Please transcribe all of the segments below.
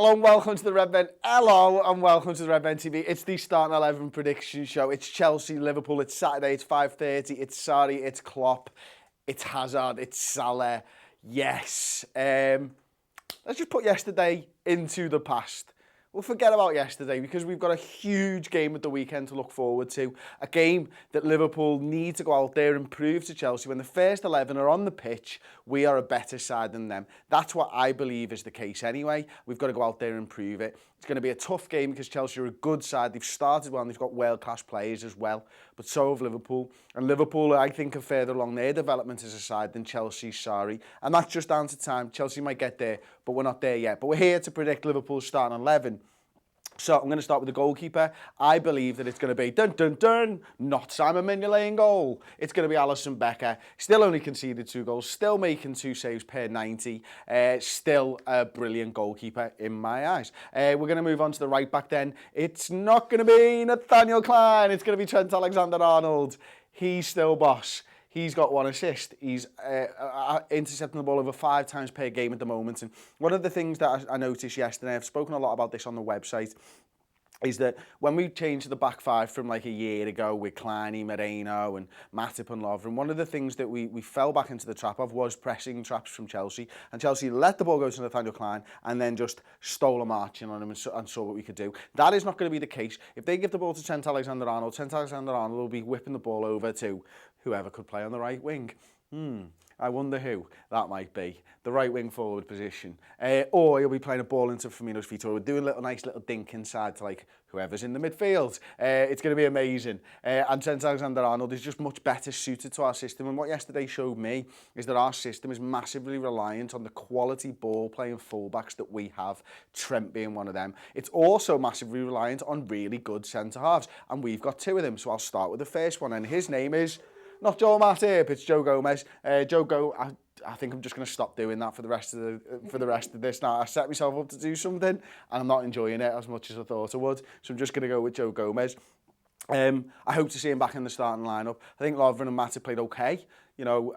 Hello and welcome to the Redmen. Hello and welcome to the Redmen TV. It's the starting 11 prediction show. It's Chelsea, Liverpool. It's Saturday. It's 5:30. It's Sarri. It's Klopp. It's Hazard. It's Salah. Yes. Let's just put yesterday into the past. We'll forget about yesterday because we've got a huge game at the weekend to look forward to. A game that Liverpool need to go out there and prove to Chelsea when the first 11 are on the pitch, we are a better side than them. That's what I believe is the case anyway. We've got to go out there and prove it. It's going to be a tough game because Chelsea are a good side. They've started well and they've got world-class players as well. But so have Liverpool. And Liverpool, I think, are further along their development as a side than Chelsea's, sorry. And that's just down to time. Chelsea might get there, but we're not there yet. But we're here to predict Liverpool's starting 11. So I'm going to start with the goalkeeper. I believe that it's going to be not Simon Mignolet in goal. It's going to be Alisson Becker. Still only conceded 2 goals, still making 2 saves per 90. Still a brilliant goalkeeper in my eyes. We're going to move on to the right back then. It's not going to be Nathaniel Klein. It's going to be Trent Alexander-Arnold. He's still boss. He's got 1 assist. He's intercepting the ball over 5 times per game at the moment. And one of the things that I noticed yesterday, I've spoken a lot about this on the website, is that when we changed to the back 5 from like a year ago with Kleiny, Moreno and Matip and Lovren, one of the things that we fell back into the trap of was pressing traps from Chelsea. And Chelsea let the ball go to Nathaniel Klein and then just stole a marching on him and saw what we could do. That is not going to be the case. If they give the ball to Trent Alexander-Arnold, Trent Alexander-Arnold will be whipping the ball over to whoever could play on the right wing. I wonder who that might be. The right wing forward position. Or he'll be playing a ball into Firmino's feet, or doing a nice little dink inside to like whoever's in the midfield. It's going to be amazing. And Trent Alexander-Arnold is just much better suited to our system. And what yesterday showed me is that our system is massively reliant on the quality ball-playing fullbacks that we have, Trent being one of them. It's also massively reliant on really good centre-halves. And we've got 2 of them. So I'll start with the first one. And his name is not Joel Matip, it's Joe Gomez. I think I'm just going to stop doing that for the rest of this now. I set myself up to do something and I'm not enjoying it as much as I thought I would. So I'm just going to go with Joe Gomez. I hope to see him back in the starting lineup. I think Lovren and Matip played okay. You know,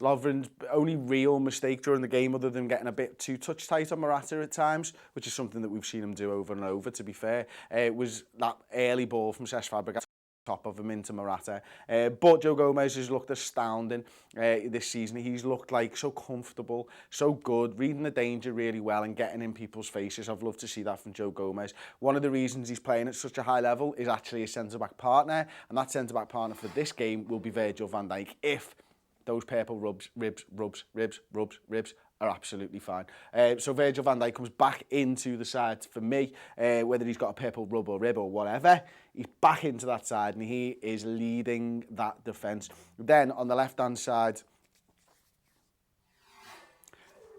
Lovren's only real mistake during the game, other than getting a bit too touch tight on Morata at times, which is something that we've seen him do over and over, to be fair, was that early ball from Cesc Fabregas top of him into Morata. But Joe Gomez has looked astounding this season. He's looked like so comfortable, so good, reading the danger really well and getting in people's faces. I've loved to see that from Joe Gomez. One of the reasons he's playing at such a high level is actually his centre-back partner, and that centre-back partner for this game will be Virgil van Dijk if those purple ribs are absolutely fine. So Virgil van Dijk comes back into the side for me, whether he's got a purple rub or rib or whatever. He's back into that side and he is leading that defence. Then on the left-hand side,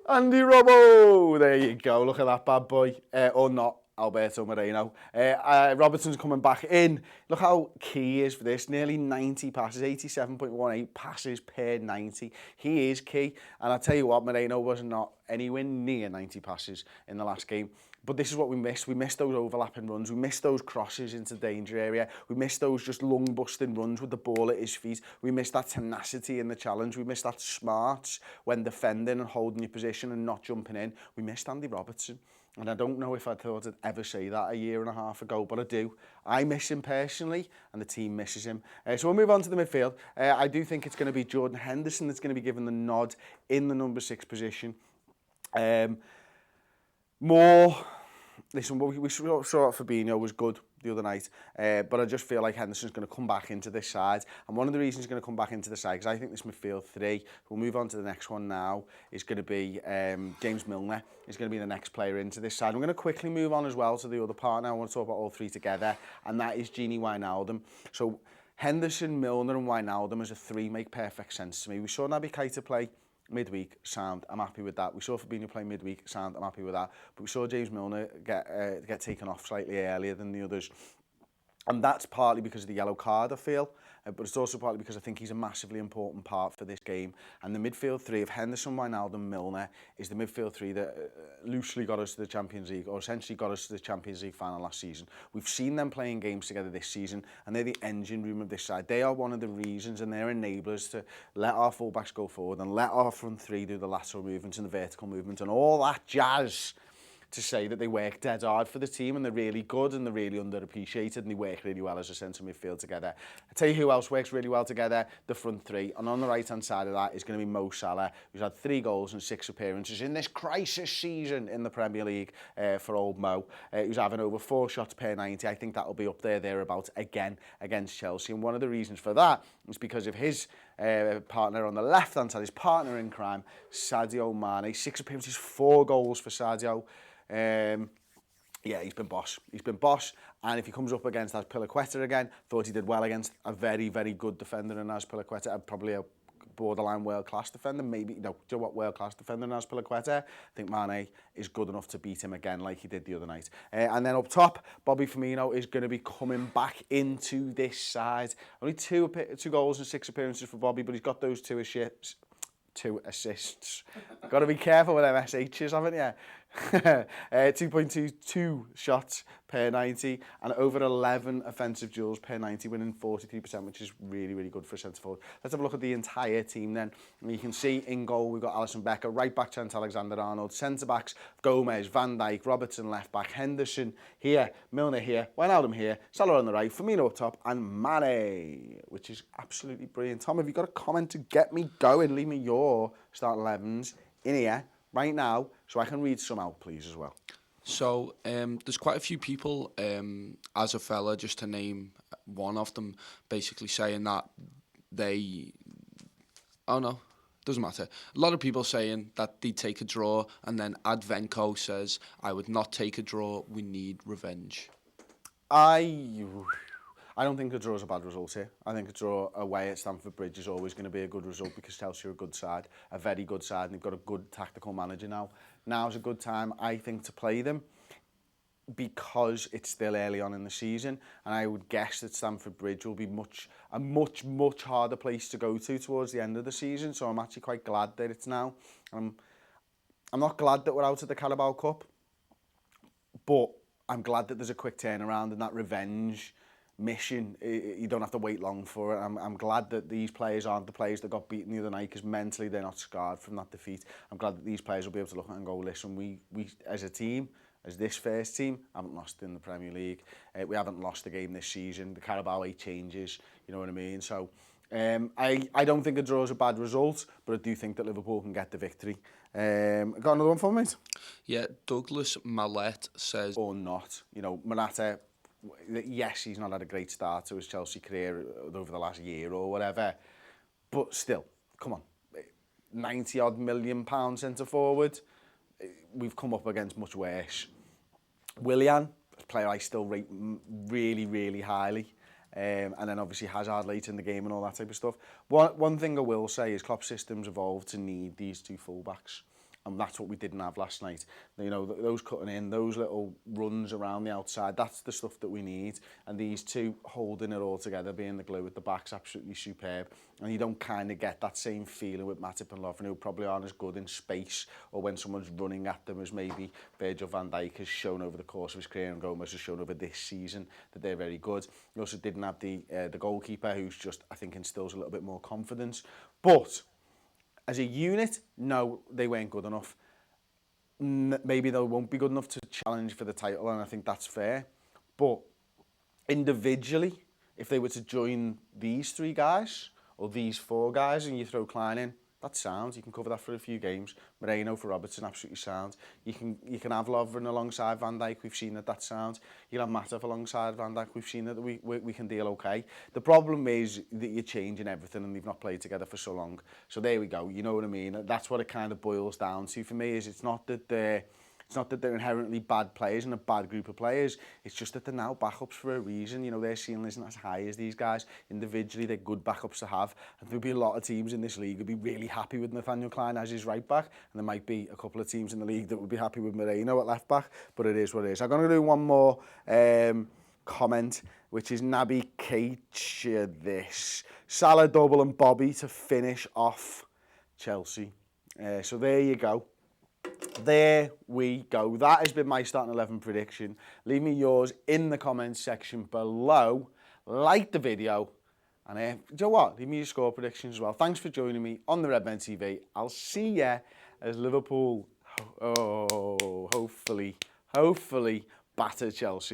Andy Robbo. There you go. Look at that bad boy. Or not. Alberto Moreno. Robertson's coming back in. Look how key he is for this. Nearly 90 passes, 87.18 passes per 90. He is key. And I'll tell you what, Moreno was not anywhere near 90 passes in the last game. But this is what we missed. We missed those overlapping runs. We missed those crosses into the danger area. We missed those just lung-busting runs with the ball at his feet. We missed that tenacity in the challenge. We missed that smarts when defending and holding your position and not jumping in. We missed Andy Robertson. And I don't know if I thought I'd ever say that a year and a half ago, but I do. I miss him personally, and the team misses him. So we'll move on to the midfield. I do think it's going to be Jordan Henderson that's going to be given the nod in the number 6 position. Listen, we saw Fabinho was good the other night, but I just feel like Henderson's going to come back into this side. And one of the reasons he's going to come back into the side, because I think this midfield 3, we'll move on to the next one now, is going to be James Milner. Is going to be the next player into this side. I'm going to quickly move on as well to the other part now. I want to talk about all 3 together, and that is Gini Wijnaldum. So Henderson, Milner and Wijnaldum as a 3 make perfect sense to me. We saw Naby Keita play midweek, sound, I'm happy with that. We saw Fabinho play midweek, sound, I'm happy with that. But we saw James Milner get taken off slightly earlier than the others. And that's partly because of the yellow card, I feel. But it's also partly because I think he's a massively important part for this game. And the midfield 3 of Henderson, Wijnaldum, Milner is the midfield 3 that loosely got us to the Champions League, or essentially got us to the Champions League final last season. We've seen them playing games together this season, and they're the engine room of this side. They are one of the reasons, and they're enablers to let our fullbacks go forward and let our front 3 do the lateral movements and the vertical movement and all that jazz to say that they work dead hard for the team and they're really good and they're really underappreciated and they work really well as a centre midfield together. I'll tell you who else works really well together, the front three. And on the right-hand side of that is going to be Mo Salah, who's had 3 goals and 6 appearances in this crisis season in the Premier League for old Mo, who's having over 4 shots per 90. I think that'll be up thereabouts again against Chelsea. And one of the reasons for that is because of his partner on the left-hand side, his partner in crime, Sadio Mane. 6 appearances, 4 goals for Sadio. Yeah, he's been boss. He's been boss. And if he comes up against Azpilicueta again, thought he did well against a very, very good defender in Azpilicueta, probably a borderline world-class defender, maybe, no, do you know what, world-class defender in Azpilicueta. I think Mane is good enough to beat him again like he did the other night. And then up top, Bobby Firmino is going to be coming back into this side. Only 2 goals and 6 appearances for Bobby, but he's got those 2 assists. Got to be careful with them SHs, haven't you? 2.22 shots per 90 and over 11 offensive duels per 90, winning 43%, which is really, really good for a centre forward. Let's have a look at the entire team then. And you can see in goal we've got Alisson Becker, right back Trent Alexander-Arnold, centre backs Gomez, Van Dijk, Robertson left back, Henderson here, Milner here, Wijnaldum here, Salah on the right, Firmino up top, and Mane, which is absolutely brilliant. Tom, have you got a comment to get me going? Leave me your starting 11s in here right now, so I can read some out, please, as well. So, there's quite a few people, as a fella, just to name one of them, basically saying that they... Oh, no, doesn't matter. A lot of people saying that they'd take a draw, and then Advenco says, I would not take a draw, we need revenge. I don't think a draw is a bad result here. I think a draw away at Stamford Bridge is always going to be a good result because Chelsea are a good side, a very good side, and they've got a good tactical manager now. Now's a good time, I think, to play them because it's still early on in the season, and I would guess that Stamford Bridge will be a much harder place to go to towards the end of the season, so I'm actually quite glad that it's now. I'm not glad that we're out of the Carabao Cup, but I'm glad that there's a quick turnaround and that revenge mission, you don't have to wait long for it. I'm glad that these players aren't the players that got beaten the other night because mentally they're not scarred from that defeat. I'm glad that these players will be able to look at it and go, listen, we as a team, as this first team, haven't lost in the Premier League. We haven't lost a game this season. The Carabao 8 changes, you know what I mean? So I don't think a draw is a bad result, but I do think that Liverpool can get the victory. Got another one for me, mate? Yeah, Douglas Mallet says... Or not. You know, Morata... Yes, he's not had a great start to his Chelsea career over the last year or whatever, but still, come on, £90-odd million centre forward. We've come up against much worse. Willian, a player I still rate really, really highly. And then obviously Hazard late in the game and all that type of stuff. One thing I will say is Klopp's system's evolved to need these 2 fullbacks. And that's what we didn't have last night. You know, those cutting in, those little runs around the outside, that's the stuff that we need. And these 2 holding it all together, being the glue at the back's absolutely superb. And you don't kind of get that same feeling with Matip and Lovren, who probably aren't as good in space or when someone's running at them as maybe Virgil van Dijk has shown over the course of his career and Gomez has shown over this season that they're very good. You also didn't have the goalkeeper, who's just, I think, instills a little bit more confidence. But... as a unit, no, they weren't good enough. Maybe they won't be good enough to challenge for the title, and I think that's fair. But individually, if they were to join these 3 guys, or these 4 guys, and you throw Klein in, that's sound. You can cover that for a few games. Moreno for Robertson, absolutely sound. You can have Lovren alongside Van Dijk. We've seen that that's sound. You can have Matip alongside Van Dijk. We've seen that we can deal okay. The problem is that you're changing everything and they've not played together for so long. So there we go. You know what I mean? That's what it kind of boils down to for me. Is it's not that they're inherently bad players and a bad group of players. It's just that they're now backups for a reason. You know, their ceiling isn't as high as these guys. Individually, they're good backups to have. And there'll be a lot of teams in this league who'll be really happy with Nathaniel Klein as his right back. And there might be a couple of teams in the league that would be happy with Moreno at left back. But it is what it is. I'm going to do one more comment, which is Naby Keita this. Salah double and Bobby to finish off Chelsea. So there you go. There we go. That has been my starting 11 prediction. Leave me yours in the comments section below. Like the video. And do you know what? Leave me your score predictions as well. Thanks for joining me on the Redmen TV. I'll see ya as Liverpool, hopefully, hopefully batter Chelsea.